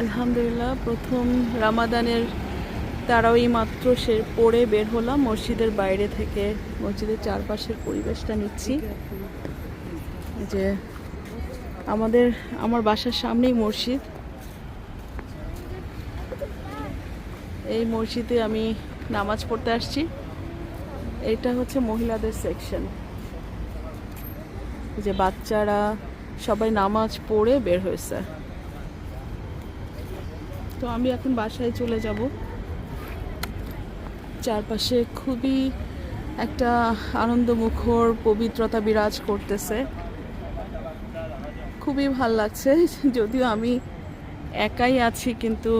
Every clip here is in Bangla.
আলহামদুলিল্লাহ, প্রথম রামাদানের তারাওই মাত্র পড়ে বের হলাম মসজিদের বাইরে থেকে। মসজিদের চারপাশের পরিবেশটা নিচ্ছি। যে আমার বাসার সামনেই মসজিদ। এই মসজিদে আমি নামাজ পড়তে আসছি। এটা হচ্ছে মহিলাদের সেকশন, যে বাচ্চারা সবাই নামাজ পড়ে বের হয়েছে। তো আমি এখন বাসায় চলে যাব। চারপাশে খুবই একটা আনন্দমুখর পবিত্রতা বিরাজ করতেছে, খুবই ভাল লাগছে। যদিও আমি একাই আছি, কিন্তু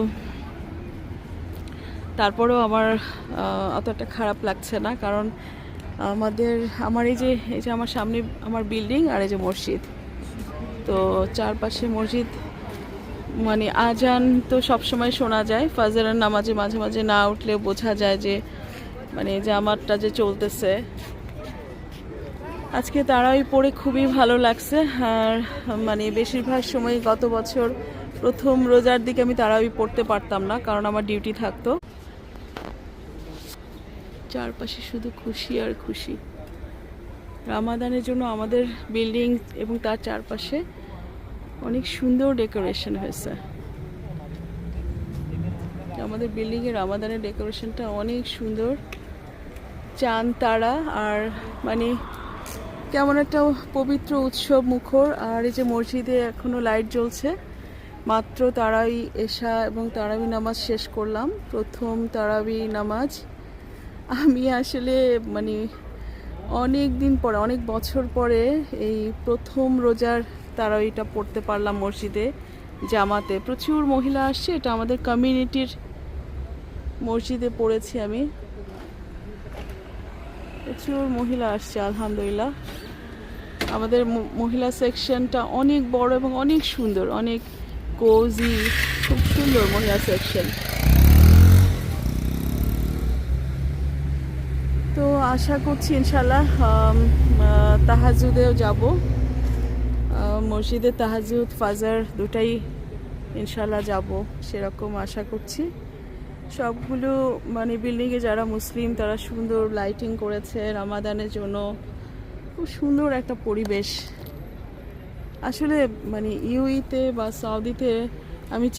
তারপরেও আমার অতটা খারাপ লাগছে না, কারণ আমার এই যে আমার সামনে আমার বিল্ডিং আর এই যে মসজিদ, তো চারপাশে মসজিদ। মানে আজান তো সবসময় শোনা যায়, ফাজরের নামাজে মাঝে মাঝে না উঠলে বোঝা যায় যে জামাতটা যে চলতেছে। আজকে তারাই পড়ে খুবই ভালো লাগছে। আর বেশিরভাগ সময় গত বছর প্রথম রোজার দিকে আমি তারাবি পড়তে পারতাম না, কারণ আমার ডিউটি থাকতো। চারপাশে শুধু খুশি আর খুশি। রামাদানের জন্য আমাদের বিল্ডিং এবং তার চারপাশে অনেক সুন্দর ডেকোরেশন হয়েছে। আমাদের বিল্ডিংয়ের রামাদানের ডেকোরেশনটা অনেক সুন্দর, চাঁদ তারা আর কেমন একটা পবিত্র উৎসব মুখর। আর এই যে মসজিদে এখনো লাইট জ্বলছে। মাত্র তারাই এশা এবং তারাবি নামাজ শেষ করলাম, প্রথম তারাবি নামাজ। আমি আসলে অনেক দিন পরে, অনেক বছর পরে এই প্রথম রোজার তারাবিটা পড়তে পারলাম মসজিদে জামাতে। প্রচুর মহিলা আসছে, এটা আমাদের কমিউনিটির মসজিদে পড়েছি আমি। প্রচুর মহিলা আসছে আলহামদুলিল্লাহ। আমাদের মহিলা সেকশনটা অনেক বড় এবং অনেক সুন্দর, অনেক কোজি, খুব সুন্দর মহিলা সেকশন। তো আশা করছি ইনশাল্লাহ তাহাজুদেও যাব। মসজিদে তাহাজুদ ফাজর দুটাই ইনশাল্লাহ যাব, সেরকম আশা করছি। সবগুলো বিল্ডিংয়ে যারা মুসলিম তারা সুন্দর লাইটিং করেছে রামাদানের জন্য। খুব সুন্দর একটা পরিবেশ। আসলে ইউইতে বা সৌদিতে আমি